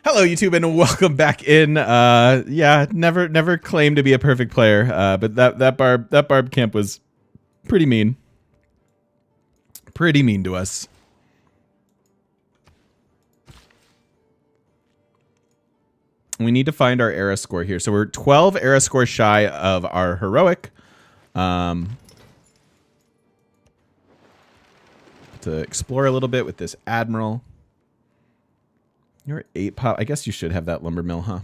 Hello, YouTube, and welcome back in. Yeah, never claimed to be a perfect player, but that barb camp was pretty mean to us. We need to find our era score here. So we're 12 era scores shy of our heroic. To explore a little bit with this admiral. You're 8 pop. I guess you should have that lumber mill, huh?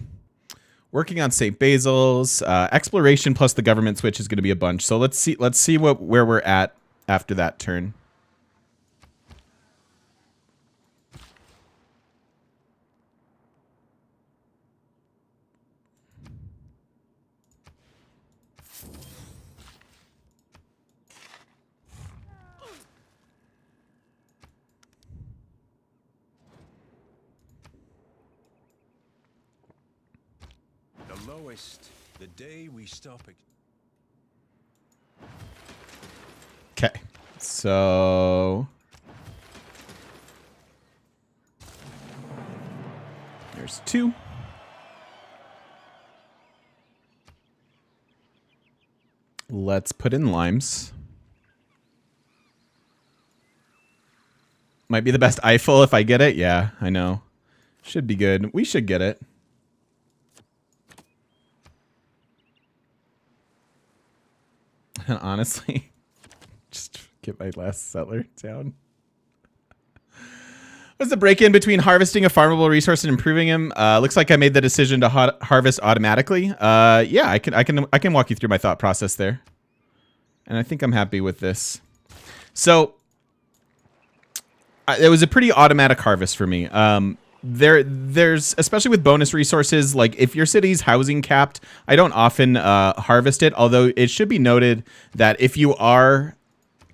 Working on St. Basil's. Exploration plus the government switch is going to be a bunch. So let's see where we're at after that turn. The day we stop it. Okay, so there's 2. Let's put in limes. Might be the best Eiffel if I get it. Yeah, I know. Should be good. We should get it. And honestly, just get my last settler down. What's the break-in between harvesting a farmable resource and improving him? Looks like I made the decision to harvest automatically. Yeah, I can walk you through my thought process there, and I think I'm happy with this. So it was a pretty automatic harvest for me. There's especially with bonus resources, like if your city's housing capped, I don't often harvest it, although it should be noted that if you are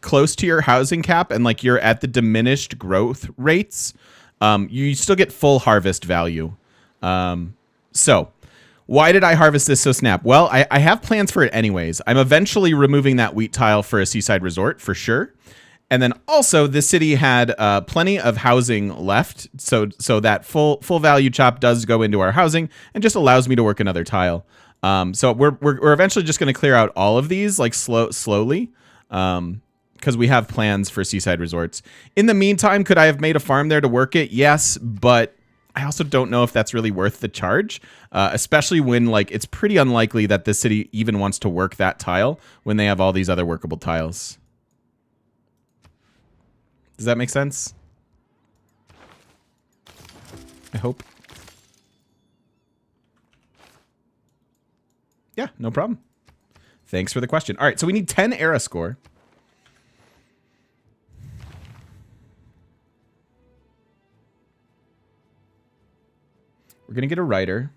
close to your housing cap and like you're at the diminished growth rates, you still get full harvest value. So why did I harvest this so snap? Well, I have plans for it anyways. I'm eventually removing that wheat tile for a seaside resort for sure. And then also, this city had plenty of housing left, so that full value chop does go into our housing and just allows me to work another tile. So we're eventually just going to clear out all of these like slowly, because we have plans for seaside resorts. In the meantime, could I have made a farm there to work it? Yes, but I also don't know if that's really worth the charge, especially when like it's pretty unlikely that this city even wants to work that tile when they have all these other workable tiles. Does that make sense? I hope. Yeah, no problem. Thanks for the question. All right, so we need 10 era score. We're going to get a writer.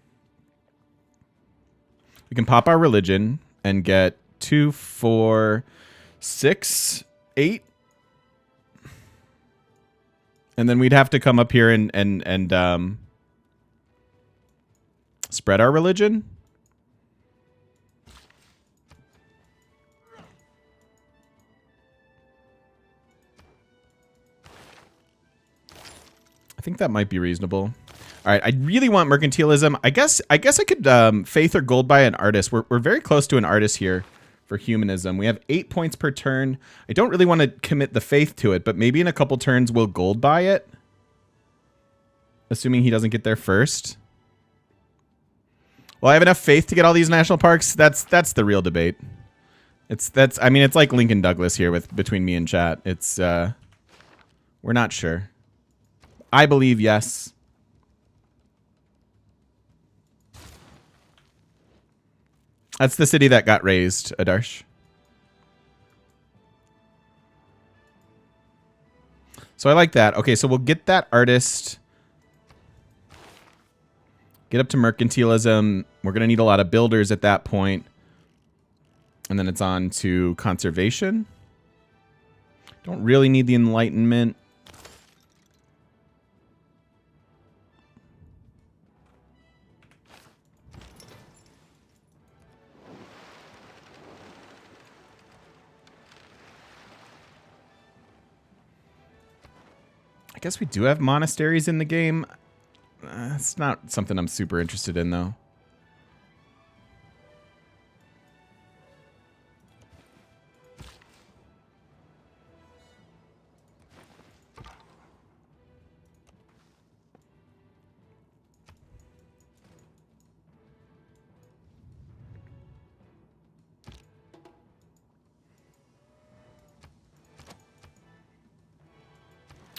We can pop our religion and get 2, 4, 6, 8. And then we'd have to come up here and spread our religion. I think that might be reasonable. All right, I really want mercantilism. I guess I could faith or gold buy an artist. We're very close to an artist here for humanism. We have 8 points per turn. I don't really want to commit the faith to it, but maybe in a couple turns we'll gold buy it. Assuming he doesn't get there first. Well, I have enough faith to get all these national parks. That's the real debate. I mean, it's like Lincoln Douglas here between me and chat. It's we're not sure. I believe yes. That's the city that got raised, Adarsh. So I like that. Okay, so we'll get that artist. Get up to mercantilism. We're going to need a lot of builders at that point. And then it's on to conservation. Don't really need the enlightenment. I guess we do have monasteries in the game. It's not something I'm super interested in, though.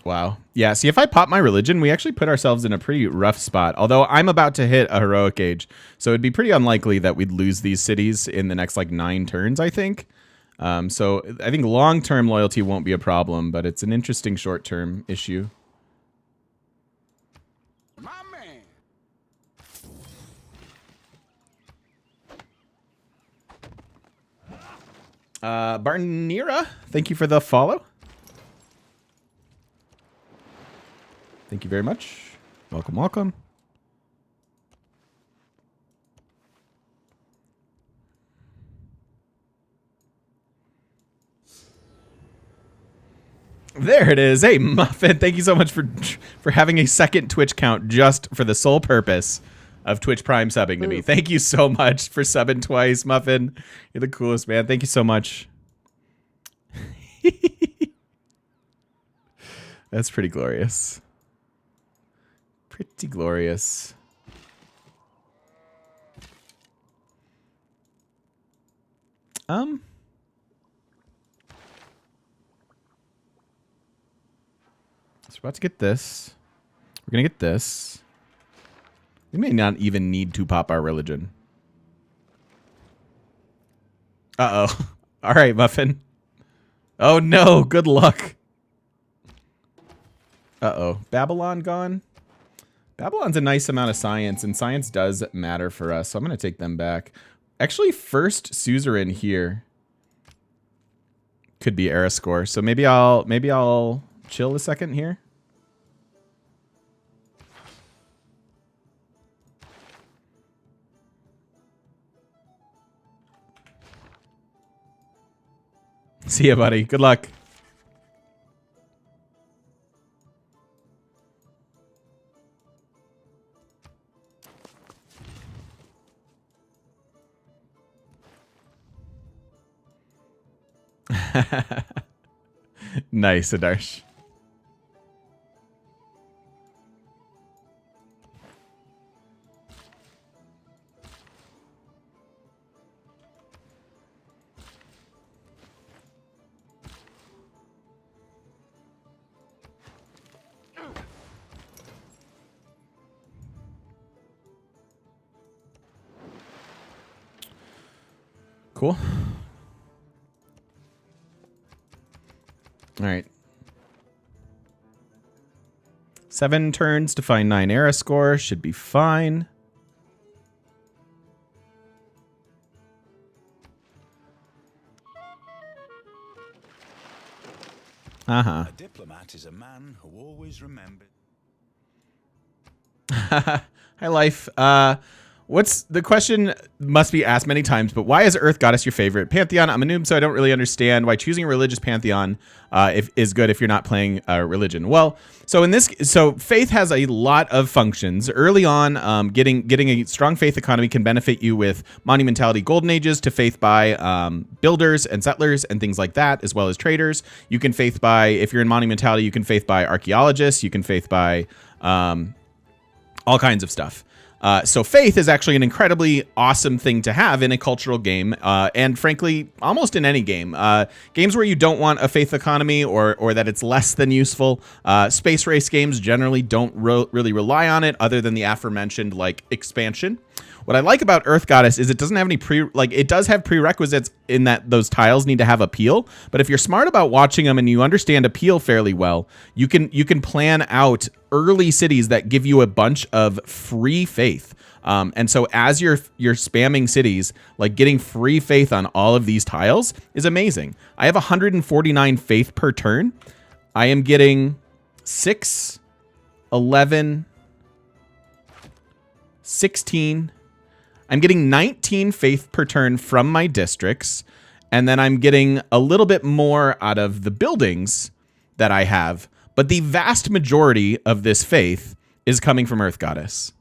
Wow. Yeah, see, if I pop my religion, we actually put ourselves in a pretty rough spot. Although I'm about to hit a heroic age, so it'd be pretty unlikely that we'd lose these cities in the next, like, 9 turns, I think. So I think long-term loyalty won't be a problem, but it's an interesting short-term issue. My man. Barnira, thank you for the follow. Thank you very much. Welcome, welcome. There it is. Hey, Muffin, thank you so much for having a second Twitch count just for the sole purpose of Twitch Prime subbing to me. Thank you so much for subbing twice, Muffin. You're the coolest, man. Thank you so much. That's pretty glorious. Pretty glorious. So we're about to get this. We're gonna get this. We may not even need to pop our religion. Uh-oh. All right, Muffin. Oh no, good luck. Uh-oh. Babylon gone? Babylon's a nice amount of science, and science does matter for us, so I'm going to take them back. Actually, first suzerain here could be era score, so maybe I'll chill a second here. See ya, buddy. Good luck. Nice, Adarsh. Cool. All right. 7 turns to find 9 era score. Should be fine. Uh-huh. A diplomat is a man who always remembers. Hi, Life. What's the question must be asked many times, but why is Earth Goddess your favorite pantheon? I'm a noob, so I don't really understand why choosing a religious pantheon is good if you're not playing a religion. Well, so faith has a lot of functions. Early on, getting a strong faith economy can benefit you with monumentality golden ages to faith by builders and settlers and things like that, as well as traders. You can faith by, if you're in monumentality, you can faith by archaeologists. You can faith by all kinds of stuff. So faith is actually an incredibly awesome thing to have in a cultural game, and frankly, almost in any game. Games where you don't want a faith economy or that it's less than useful. Space race games generally don't really rely on it, other than the aforementioned like expansion. What I like about Earth Goddess is it doesn't have any it does have prerequisites in that those tiles need to have appeal. But if you're smart about watching them and you understand appeal fairly well, you can plan out early cities that give you a bunch of free faith. And so as you're spamming cities, like getting free faith on all of these tiles is amazing. I have 149 faith per turn. I am getting 6, 11, 16. I'm getting 19 faith per turn from my districts, and then I'm getting a little bit more out of the buildings that I have. But the vast majority of this faith is coming from Earth Goddess.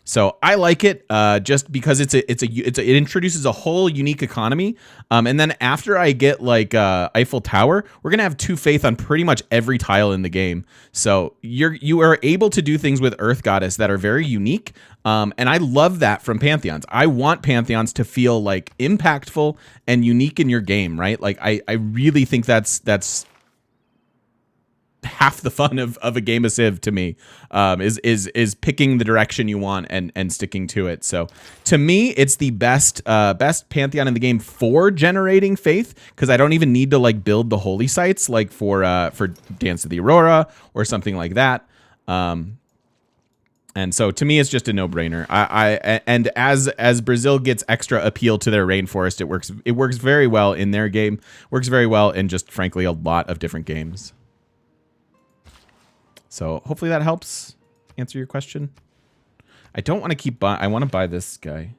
So I like it just because it introduces a whole unique economy. And then after I get like Eiffel Tower, we're gonna have 2 faith on pretty much every tile in the game. So you are able to do things with Earth Goddess that are very unique. And I love that from Pantheons. I want Pantheons to feel like impactful and unique in your game, right? Like I really think that's half the fun of a game of Civ to me, is picking the direction you want and sticking to it. So to me, it's the best Pantheon in the game for generating faith, because I don't even need to like build the holy sites like for Dance of the Aurora or something like that. And so to me, it's just a no-brainer. And as Brazil gets extra appeal to their rainforest, it works very well in their game, works very well in just frankly a lot of different games. So hopefully that helps answer your question. I don't want to keep buying. I want to buy this guy.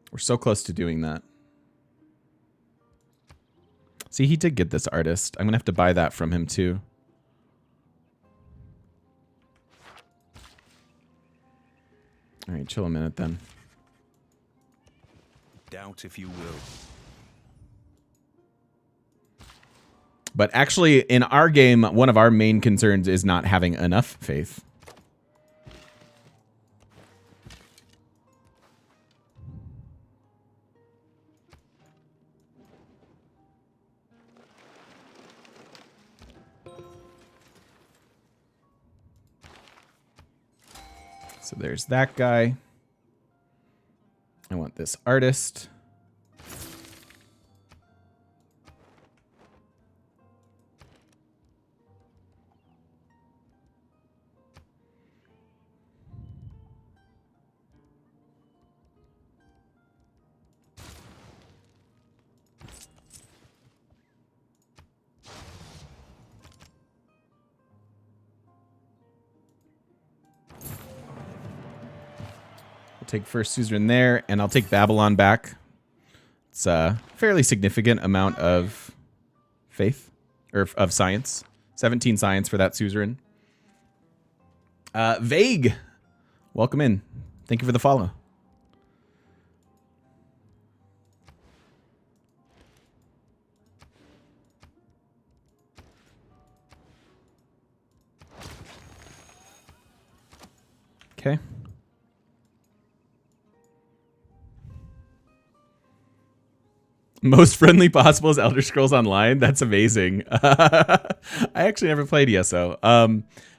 We're so close to doing that. See, he did get this artist. I'm going to have to buy that from him too. All right, chill a minute then. Doubt if you will. But actually, in our game, one of our main concerns is not having enough faith. So there's that guy. I want this artist. Take first suzerain there, and I'll take Babylon back. It's a fairly significant amount of faith, or of science. 17 science for that suzerain. Vague, welcome in. Thank you for the follow. Okay. Most friendly possible is Elder Scrolls Online. That's amazing. I actually never played ESO.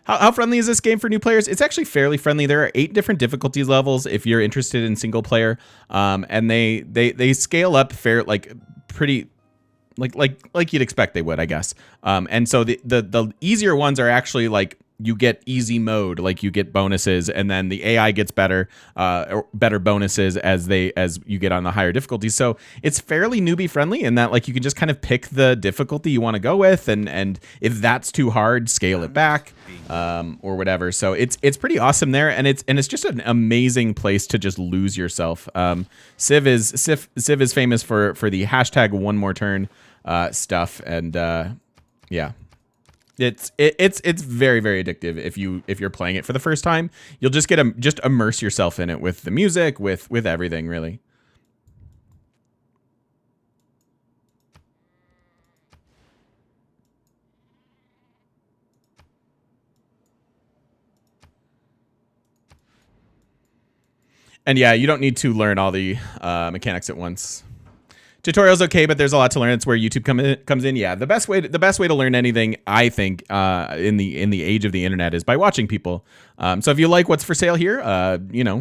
How friendly is this game for new players? It's actually fairly friendly. There are 8 different difficulty levels if you're interested in single player, and they scale up pretty like you'd expect they would, I guess. And so the easier ones are actually like you get easy mode, like you get bonuses, and then the AI gets better, or better bonuses as you get on the higher difficulties. So it's fairly newbie friendly in that like you can just kind of pick the difficulty you want to go with, and if that's too hard, scale it back, or whatever. So it's pretty awesome there, and it's just an amazing place to just lose yourself. Civ is famous for the hashtag one more turn stuff, and yeah. It's very, very addictive if you're playing it for the first time. You'll just just immerse yourself in it with the music, with everything, really. And yeah, you don't need to learn all the mechanics at once. Tutorial's okay, but there's a lot to learn. It's where YouTube comes in. Yeah, the best way to learn anything, I think, in the age of the internet is by watching people. So if you like what's for sale here,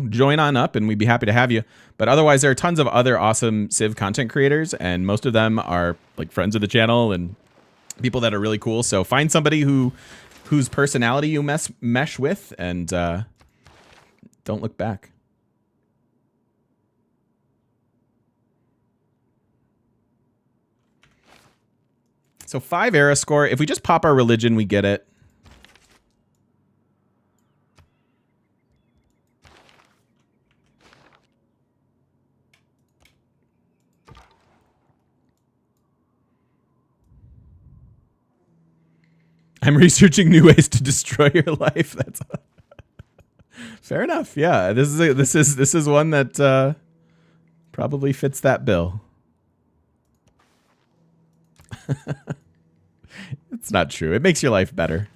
join on up, and we'd be happy to have you. But otherwise, there are tons of other awesome Civ content creators, and most of them are like friends of the channel and people that are really cool. So find somebody whose personality you mesh with, and don't look back. So 5 era score. If we just pop our religion, we get it. I'm researching new ways to destroy your life. That's fair enough. Yeah, this is one that probably fits that bill. It's not true. It makes your life better.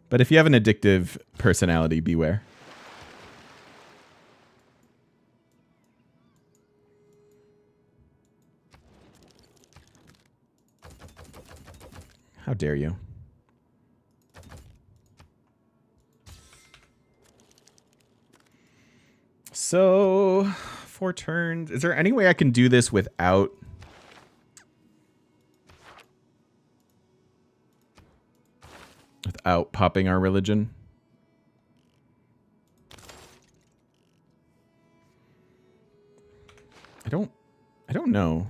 But if you have an addictive personality, beware. How dare you? So, 4 turns. Is there any way I can do this without popping our religion? I don't know.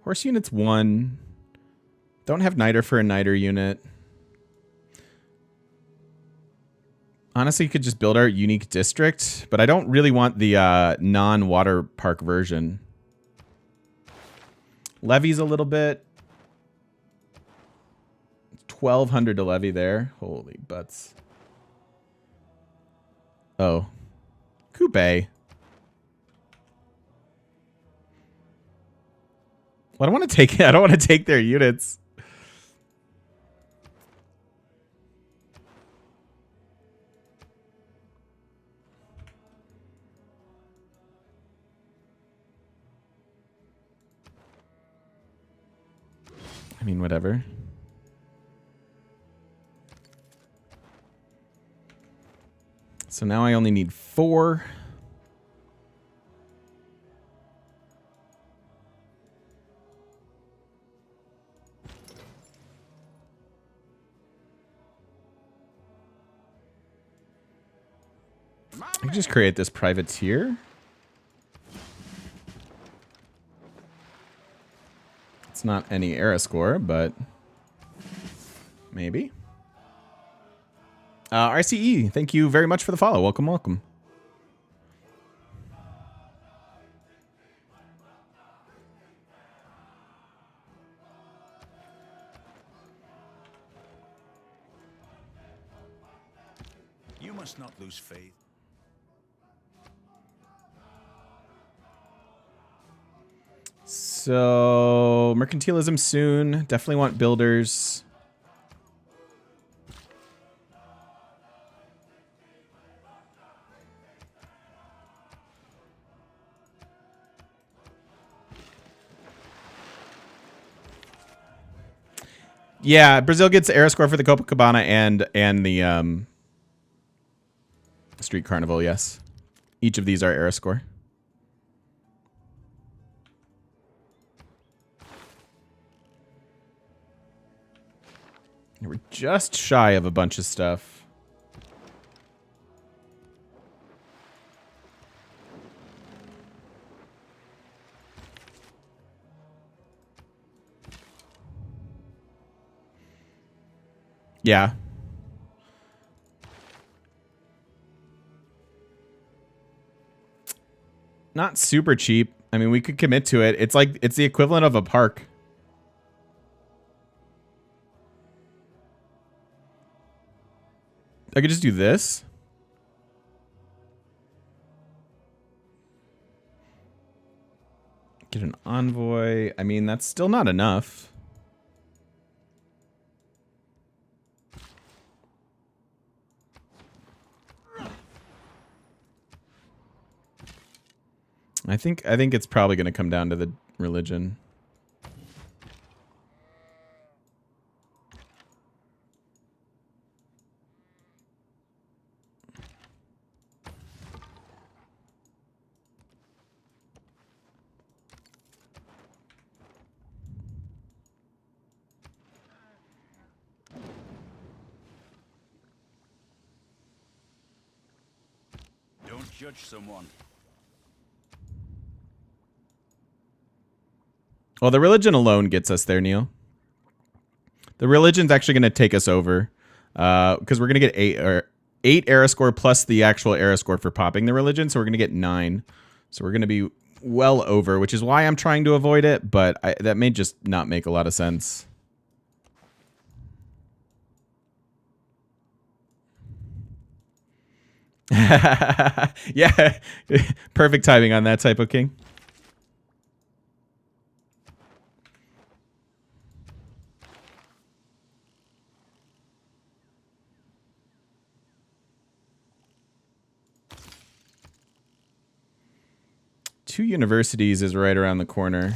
Horse unit's 1. Don't have Niter for a Niter unit. Honestly, you could just build our unique district, but I don't really want the non-water park version. Levy's a little bit. 1,200 to levy there. Holy butts. Oh. Coupe. Well, I don't want to take I don't want to take their units. I mean, whatever. So now I only need 4. I can just create this privateer. It's not any era score, but maybe. RCE, thank you very much for the follow. Welcome, welcome. You must not lose faith. So, mercantilism soon. Definitely want builders. Yeah, Brazil gets era score for the Copacabana and the Street Carnival, yes. Each of these are era score. We're just shy of a bunch of stuff. Yeah. Not super cheap. I mean, we could commit to it. It's like, it's the equivalent of a park. I could just do this. Get an envoy. I mean, that's still not enough. I think it's probably going to come down to the religion. Don't judge someone. Well, the religion alone gets us there, Neil. The religion's actually going to take us over because we're going to get 8 era score plus the actual era score for popping the religion. So we're going to get 9. So we're going to be well over, which is why I'm trying to avoid it. But that may just not make a lot of sense. Yeah, perfect timing on that type of king. Two universities is right around the corner.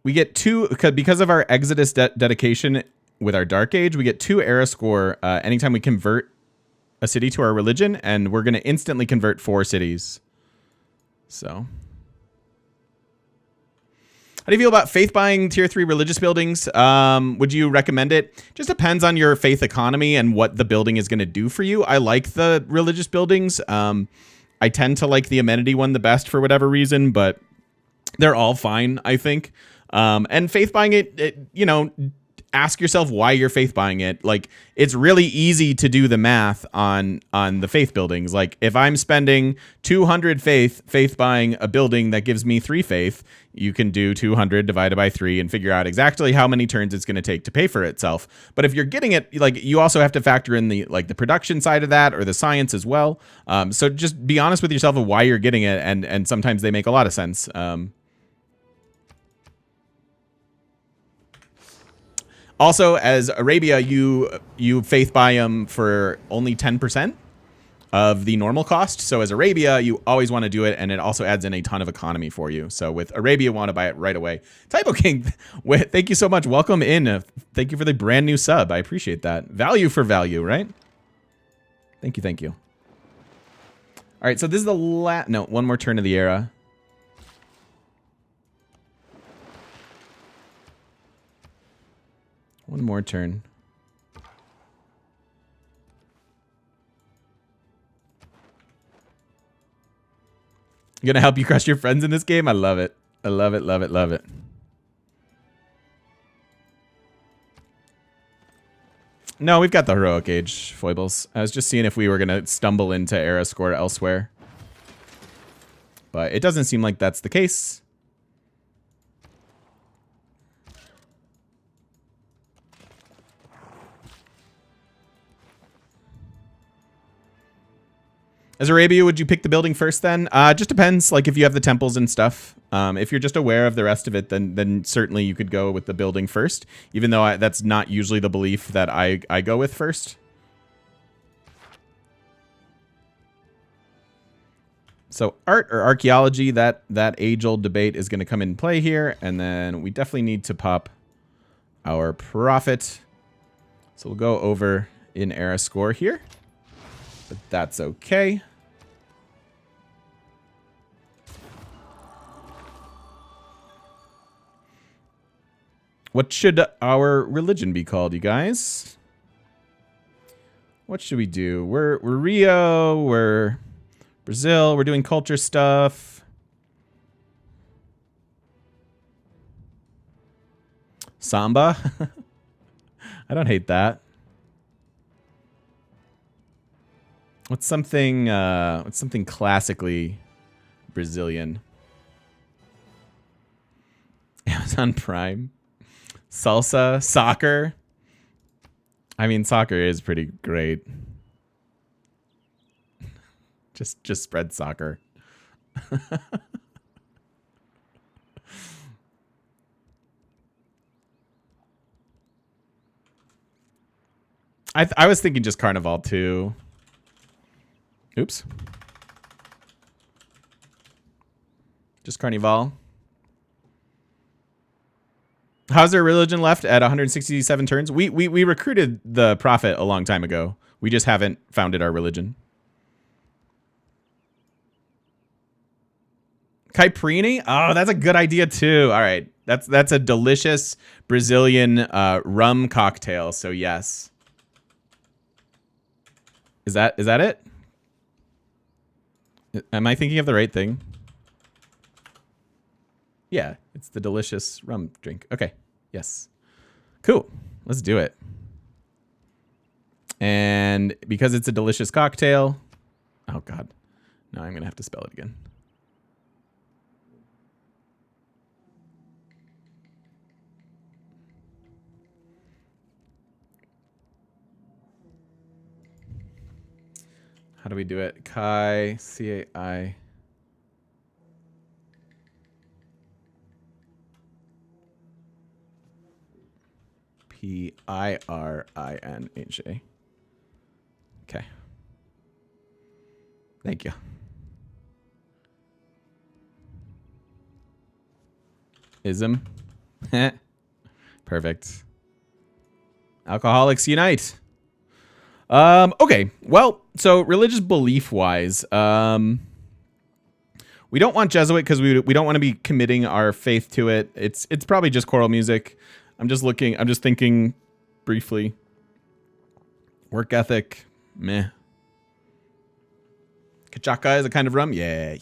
We get two, because of our Exodus dedication with our Dark Age, we get 2 era score anytime we convert a city to our religion, and we're going to instantly convert 4 cities. So, how do you feel about faith buying tier 3 religious buildings? Would you recommend it? Just depends on your faith economy and what the building is going to do for you. I like the religious buildings. I tend to like the amenity one the best for whatever reason, but they're all fine, I think. And faith buying it, you know, ask yourself why you're faith buying it. Like, it's really easy to do the math on the faith buildings. Like, if I'm spending 200 faith buying a building that gives me 3 faith, you can do 200 divided by 3 and figure out exactly how many turns it's going to take to pay for itself. But if you're getting it, like, you also have to factor in the production side of that or the science as well. So just be honest with yourself of why you're getting it, and sometimes they make a lot of sense. Also, as Arabia, you faith buy them for only 10% of the normal cost. So as Arabia, you always want to do it, and it also adds in a ton of economy for you. So with Arabia, want to buy it right away. Typo King, thank you so much. Welcome in. Thank you for the brand new sub. I appreciate that. Value for value, right? Thank you, thank you. All right, so this is the one more turn of the era. One more turn. Gonna help you crush your friends in this game? I love it. I love it, love it, love it. No, we've got the heroic age foibles. I was just seeing if we were gonna stumble into era score elsewhere. But it doesn't seem like that's the case. As Arabia, would you pick the building first then? Just depends, like if you have the temples and stuff. If you're just aware of the rest of it, then certainly you could go with the building first, even though that's not usually the belief that I go with first. So art or archaeology, that age-old debate is going to come in play here, and then we definitely need to pop our profit. So we'll go over in era score here, but that's okay. What should our religion be called, you guys? What should we do? We're Rio, we're Brazil, we're doing culture stuff. Samba? I don't hate that. What's something classically Brazilian? Amazon Prime. Salsa, soccer. I mean, soccer is pretty great. Just spread soccer. I was thinking just Carnival too. Oops. Just Carnival. How's their religion left at 167 turns? We recruited the prophet a long time ago. We just haven't founded our religion. Caipirinha? Oh, that's a good idea too. All right. That's a delicious Brazilian rum cocktail. So yes. Is that it? Am I thinking of the right thing? Yeah, it's the delicious rum drink. Okay, yes. Cool, let's do it. And because it's a delicious cocktail... Oh, God. Now I'm going to have to spell it again. How do we do it? Kai, C-A-I. P-I-R-I-N-H-A. Okay. Thank you. Ism. Perfect. Alcoholics unite. Okay. Well, so religious belief wise, we don't want Jesuit because we don't want to be committing our faith to it. It's probably just choral music. I'm just thinking briefly. Work ethic, meh. Kachaka is a kind of rum, yeah.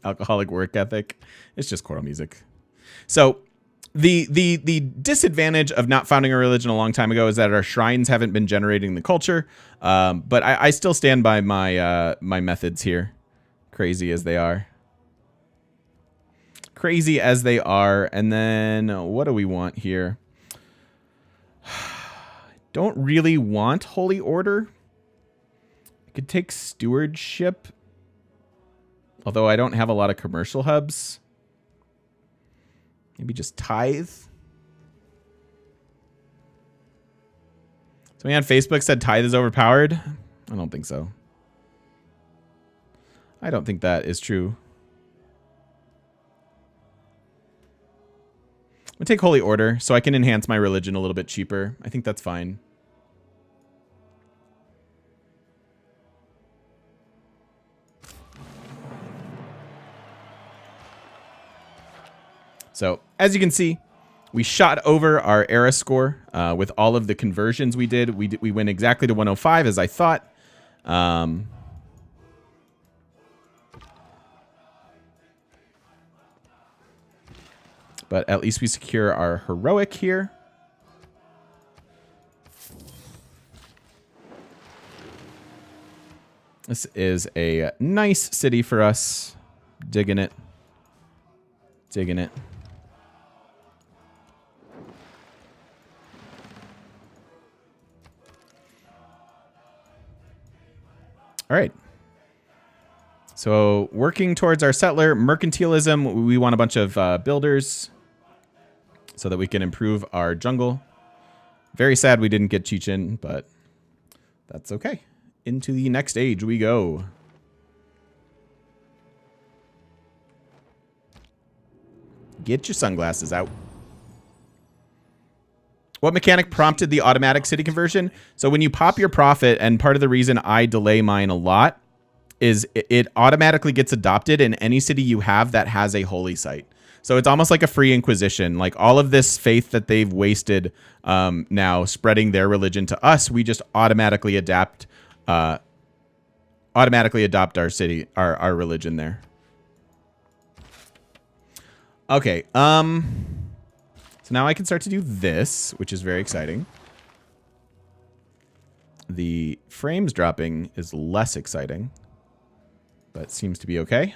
Alcoholic work ethic. It's just choral music. So the disadvantage of not founding a religion a long time ago is that our shrines haven't been generating the culture. But I still stand by my my methods here, crazy as they are. Crazy as they are. And then what do we want here? Don't really want holy order. I could take stewardship, although I don't have a lot of commercial hubs. Maybe just tithe. Somebody on Facebook said tithe is overpowered. I don't think so. I don't think that is true. I'm gonna take holy order so I can enhance my religion a little bit cheaper. I think that's fine. So, as you can see, we shot over our era score with all of the conversions we did. We went exactly to 105 as I thought. But at least we secure our heroic here. This is a nice city for us. Digging it. Digging it. All right. So working towards our settler mercantilism, we want a bunch of builders so that we can improve our jungle. Very sad we didn't get Chechen, but that's okay. Into the next age we go. Get your sunglasses out. What mechanic prompted the automatic city conversion? So when you pop your profit, and part of the reason I delay mine a lot is it automatically gets adopted in any city you have that has a holy site. So it's almost like a free inquisition. Like all of this faith that they've wasted now spreading their religion to us, we just automatically adopt our city, our religion there. Okay. So now I can start to do this, which is very exciting. The frames dropping is less exciting, but seems to be okay.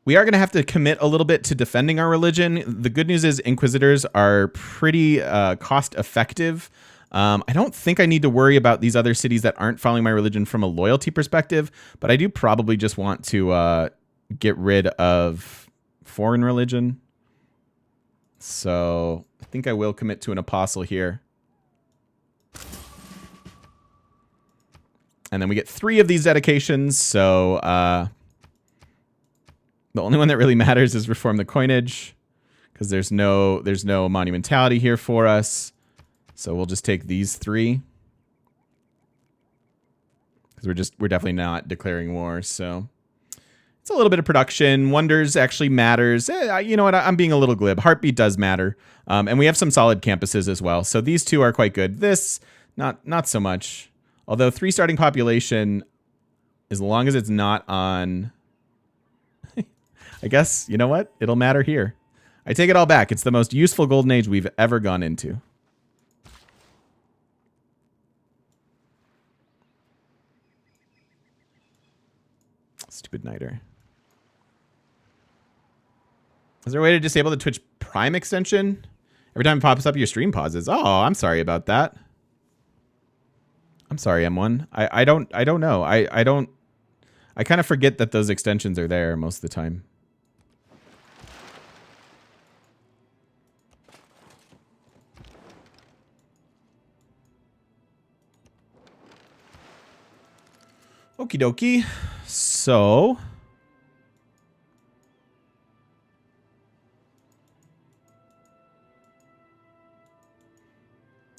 We are going to have to commit a little bit to defending our religion. The good news is Inquisitors are pretty cost effective. I don't think I need to worry about these other cities that aren't following my religion from a loyalty perspective, but I do probably just want to get rid of foreign religion. So I think I will commit to an apostle here. And then we get 3 of these dedications, so the only one that really matters is reform the coinage, because there's no monumentality here for us. So we'll just take these 3, because we're definitely not declaring war. So it's a little bit of production. Wonders actually matters. You know what? I'm being a little glib. Heartbeat does matter, and we have some solid campuses as well. So these 2 are quite good. This not so much. Although 3 starting population, as long as it's not on. I guess, you know what? It'll matter here. I take it all back. It's the most useful golden age we've ever gone into. Stupid Niter. Is there a way to disable the Twitch Prime extension? Every time it pops up, your stream pauses. Oh, I'm sorry about that. I'm sorry, M1. I don't know. I kind of forget that those extensions are there most of the time. Okie dokie. So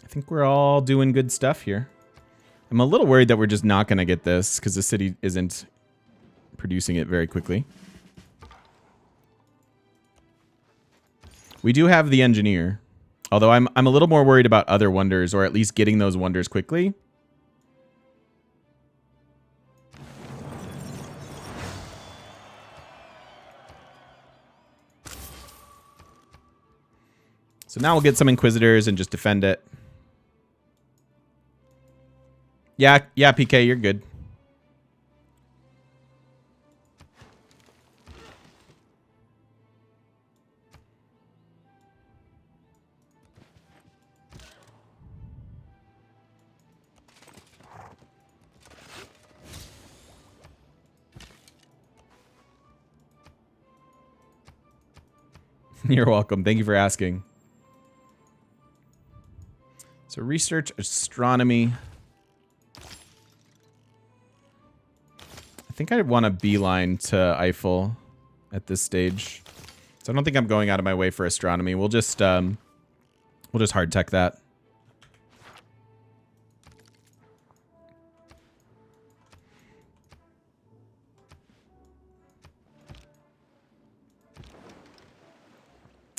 I think we're all doing good stuff here. I'm a little worried that we're just not going to get this because the city isn't producing it very quickly. We do have the engineer, although I'm a little more worried about other wonders, or at least getting those wonders quickly. So now we'll get some Inquisitors and just defend it. Yeah, PK, you're good. You're welcome. Thank you for asking. So research astronomy. I think I want to beeline to Eiffel at this stage. So I don't think I'm going out of my way for astronomy. We'll just hard tech that.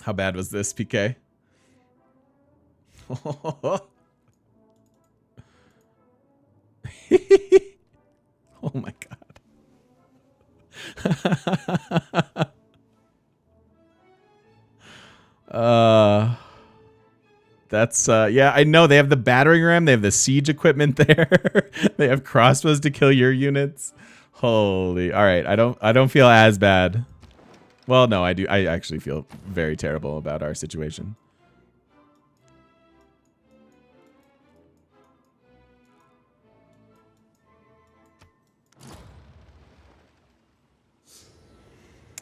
How bad was this, PK? Oh my god. That's yeah, I know they have the battering ram, they have the siege equipment there. They have crossbows to kill your units. Holy. All right, I don't feel as bad. Well, no, I do. I actually feel very terrible about our situation.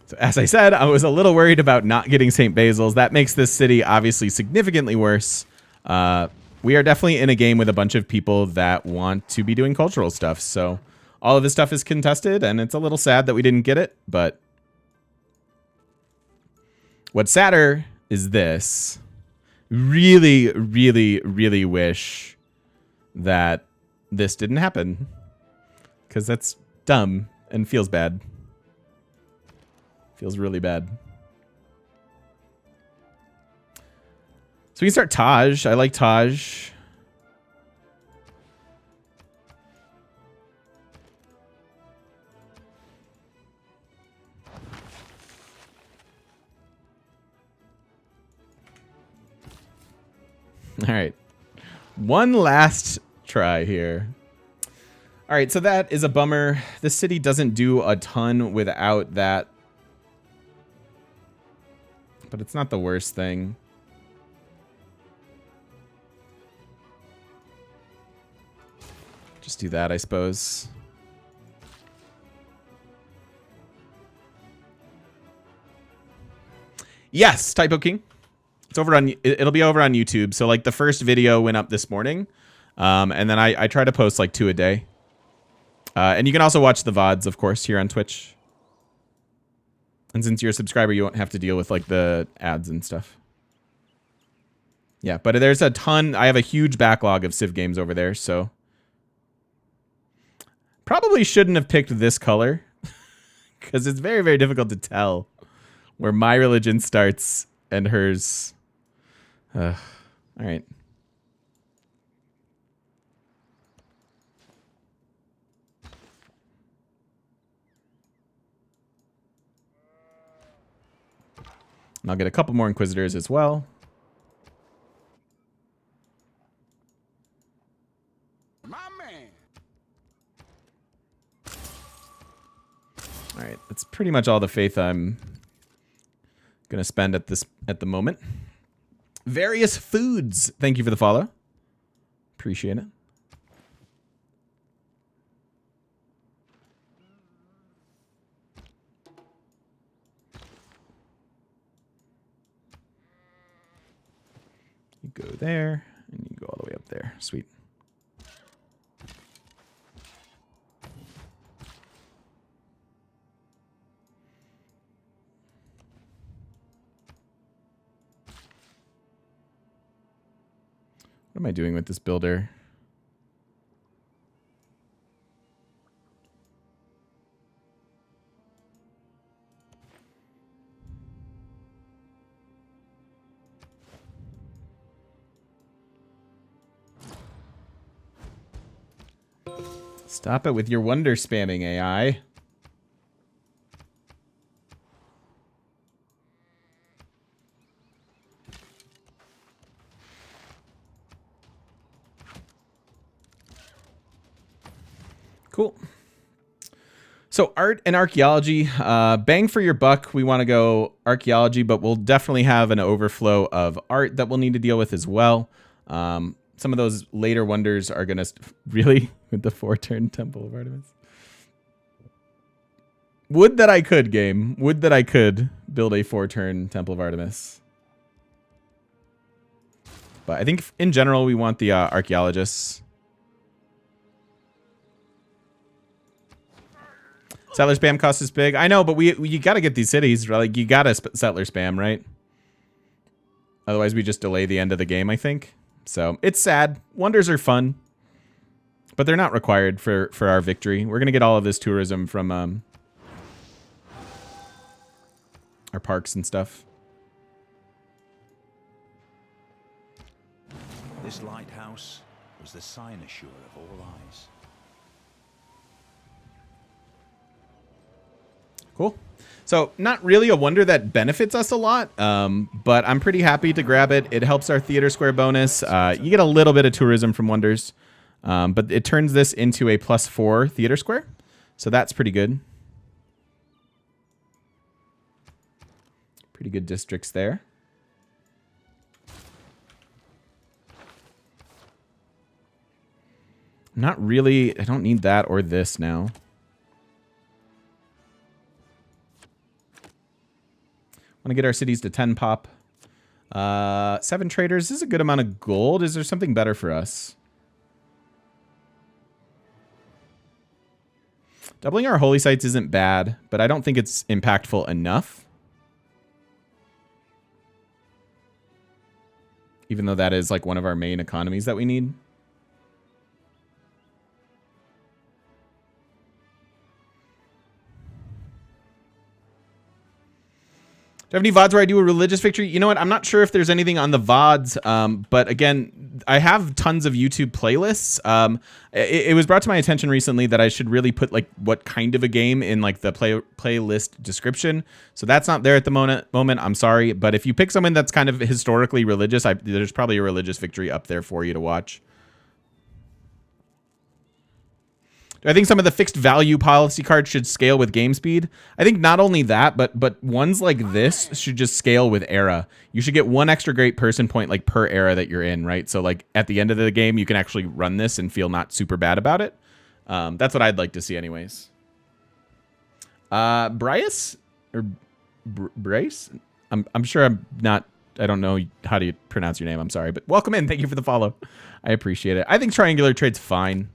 So as I said, I was a little worried about not getting St. Basil's. That makes this city obviously significantly worse. We are definitely in a game with a bunch of people that want to be doing cultural stuff. So all of this stuff is contested, and it's a little sad that we didn't get it. But what's sadder is this. Really, really, really wish that this didn't happen. Because that's dumb and feels bad. Feels really bad. So we can start Taj. I like Taj. All right. One last try here. All right, so that is a bummer. The city doesn't do a ton without that. But it's not the worst thing. Just do that, I suppose. Yes, Typo King. It's over on. It'll be over on YouTube. So like the first video went up this morning, and then I try to post like 2 a day. And you can also watch the VODs, of course, here on Twitch. And since you're a subscriber, you won't have to deal with like the ads and stuff. Yeah, but there's a ton. I have a huge backlog of Civ games over there, so probably shouldn't have picked this color because it's very, very difficult to tell where my religion starts and hers. All right. And I'll get a couple more Inquisitors as well. My man. That's pretty much all the faith I'm gonna spend at the moment. Various foods. Thank you for the follow. Appreciate it. You go there, and you go all the way up there. Sweet. What am I doing with this builder? Stop it with your wonder spamming, AI. Cool. So art and archaeology, bang for your buck. We want to go archaeology, but we'll definitely have an overflow of art that we'll need to deal with as well. Some of those later wonders are going to... Really? With the 4-turn Temple of Artemis? Would that I could, game. Would that I could build a 4-turn Temple of Artemis. But I think in general, we want the archaeologists. Settler spam cost is big. I know, but you got to get these cities. Like, you got to settler spam, right? Otherwise, we just delay the end of the game, I think. So, it's sad. Wonders are fun. But they're not required for our victory. We're going to get all of this tourism from our parks and stuff. This lighthouse was the cynosure of all eyes. Cool. So, not really a wonder that benefits us a lot, but I'm pretty happy to grab it. It helps our theater square bonus. You get a little bit of tourism from wonders, but it turns this into a +4 theater square, so that's pretty good. Pretty good districts there. Not really. I don't need that or this now. Want to get our cities to 10 pop. 7 traders. This is a good amount of gold. Is there something better for us? Doubling our holy sites isn't bad, but I don't think it's impactful enough. Even though that is like one of our main economies that we need. Do you have any VODs where I do a religious victory? You know what? I'm not sure if there's anything on the VODs, but again, I have tons of YouTube playlists. It was brought to my attention recently that I should really put like what kind of a game in like the playlist description. So that's not there at the moment. I'm sorry, but if you pick someone that's kind of historically religious, there's probably a religious victory up there for you to watch. I think some of the fixed value policy cards should scale with game speed. I think not only that, but ones like this should just scale with era. You should get 1 extra great person point like per era that you're in, right? So like at the end of the game, you can actually run this and feel not super bad about it. That's what I'd like to see anyways. Bryce or Bryce? I'm sure I'm not. I don't know how to pronounce your name. I'm sorry, but welcome in. Thank you for the follow. I appreciate it. I think triangular trade's fine.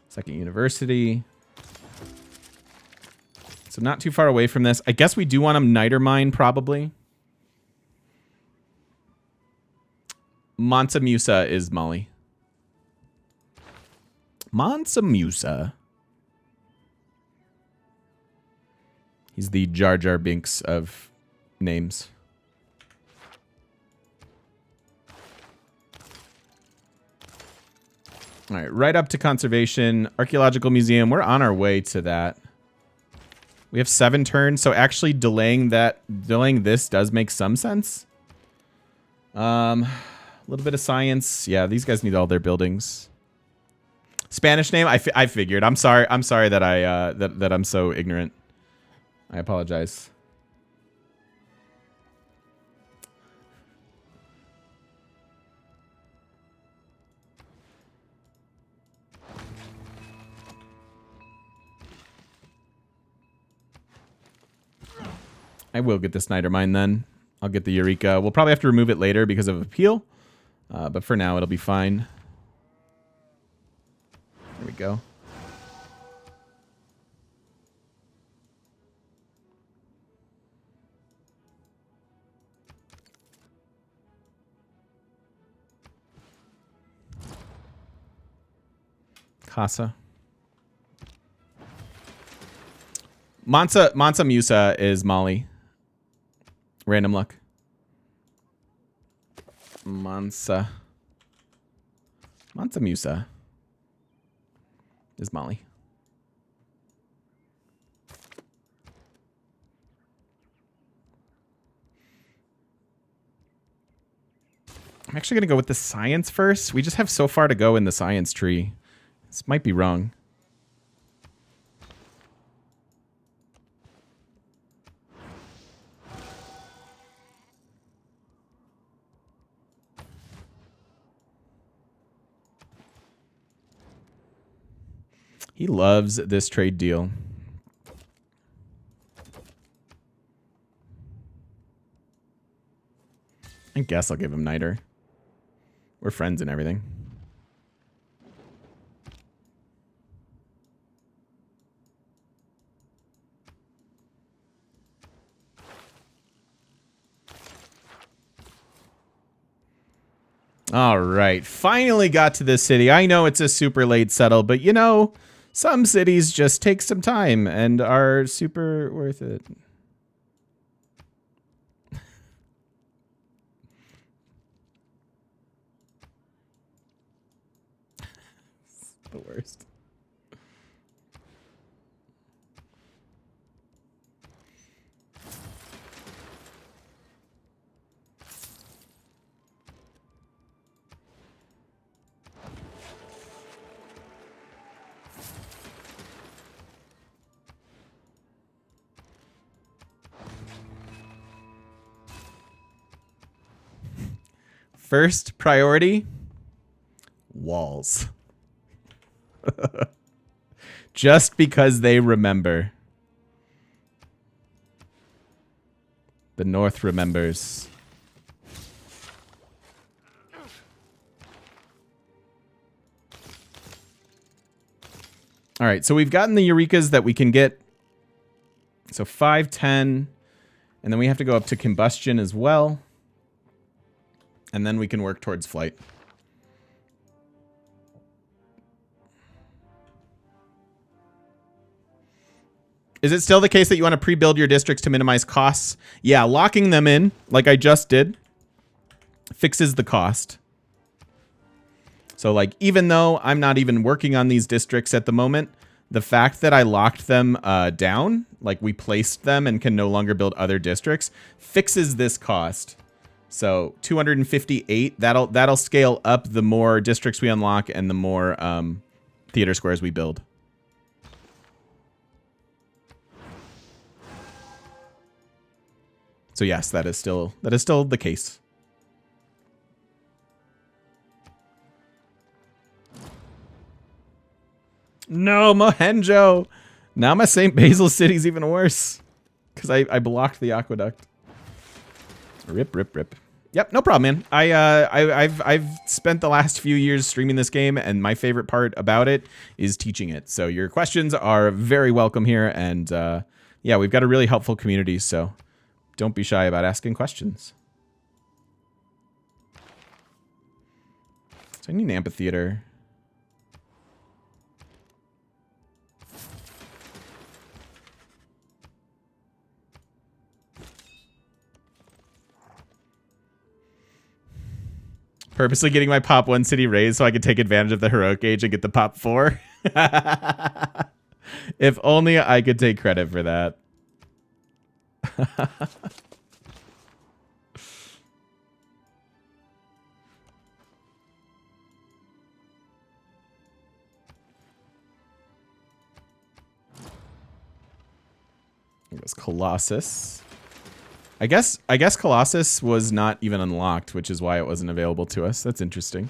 Second university. So not too far away from this. I guess we do want them Niter Mine, probably. Mansa Musa is Molly. Mansa Musa. He's the Jar Jar Binks of names. All right, right up to conservation, archaeological museum. We're on our way to that. We have 7 turns, so actually delaying this does make some sense. A little bit of science. Yeah, these guys need all their buildings. Spanish name? I figured. I'm sorry. I'm sorry that that I'm so ignorant. I apologize. I will get the Snyder Mine then. I'll get the Eureka. We'll probably have to remove it later because of appeal. But for now, it'll be fine. There we go. Casa. Mansa Musa is Molly. Random luck. Mansa Musa is Molly. I'm actually going to go with the science first. We just have so far to go in the science tree. This might be wrong. He loves this trade deal. I guess I'll give him Niter. We're friends and everything. All right, finally got to this city. I know it's a super late settle, but you know, some cities just take some time and are super worth it. The worst. First priority, walls. Just because they remember. The North remembers. All right, so we've gotten the Eurekas that we can get. So 5, 10, and then we have to go up to combustion as well. And then we can work towards flight. Is it still the case that you want to pre-build your districts to minimize costs? Yeah, locking them in, like I just did, fixes the cost. So, like, even though I'm not even working on these districts at the moment, the fact that I locked them down, like we placed them and can no longer build other districts, fixes this cost. So 258, that'll scale up the more districts we unlock and the more theater squares we build. So yes, that is still the case. No, Mohenjo. Now my St. Basil city's even worse because I blocked the aqueduct. Rip, rip, rip. Yep, no problem, man. I've spent the last few years streaming this game, and my favorite part about it is teaching it. So your questions are very welcome here, and yeah, we've got a really helpful community, so don't be shy about asking questions. So I need an amphitheater. Purposely getting my Pop 1 city raised so I could take advantage of the heroic age and get the Pop 4. If only I could take credit for that. It was Colossus. I guess Colossus was not even unlocked, which is why it wasn't available to us. That's interesting.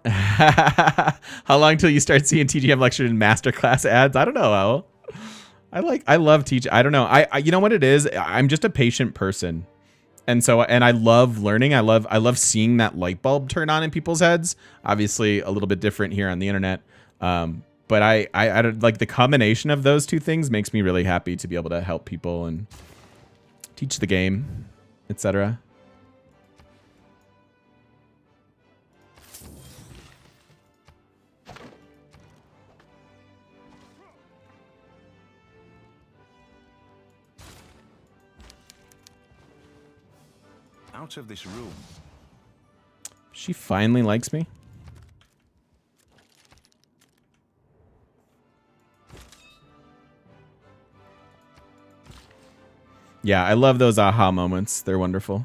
How long till you start seeing TGM lecture and masterclass ads? I don't know, Owl. I love teaching. I don't know. I you know what it is? I'm just a patient person. And so, and I love learning. I love seeing that light bulb turn on in people's heads. Obviously a little bit different here on the internet. But I don't, like, the combination of those two things makes me really happy to be able to help people and teach the game, etc. Out of this room. She finally likes me. Yeah, I love those aha moments. They're wonderful.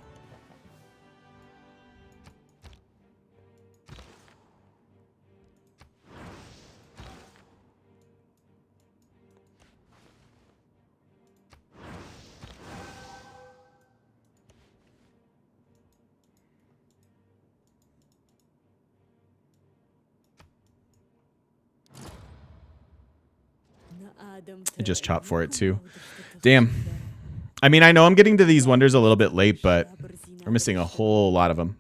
I just chopped for it too. Damn. I mean, I know I'm getting to these wonders a little bit late, but we're missing a whole lot of them.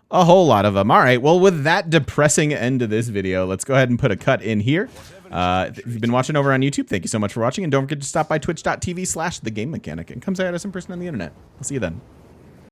A whole lot of them. All right. Well, with that depressing end to this video, let's go ahead and put a cut in here. If you've been watching over on YouTube, thank you so much for watching. And don't forget to stop by twitch.tv/thegamemechanic and come say hi to some person on the internet. I'll see you then.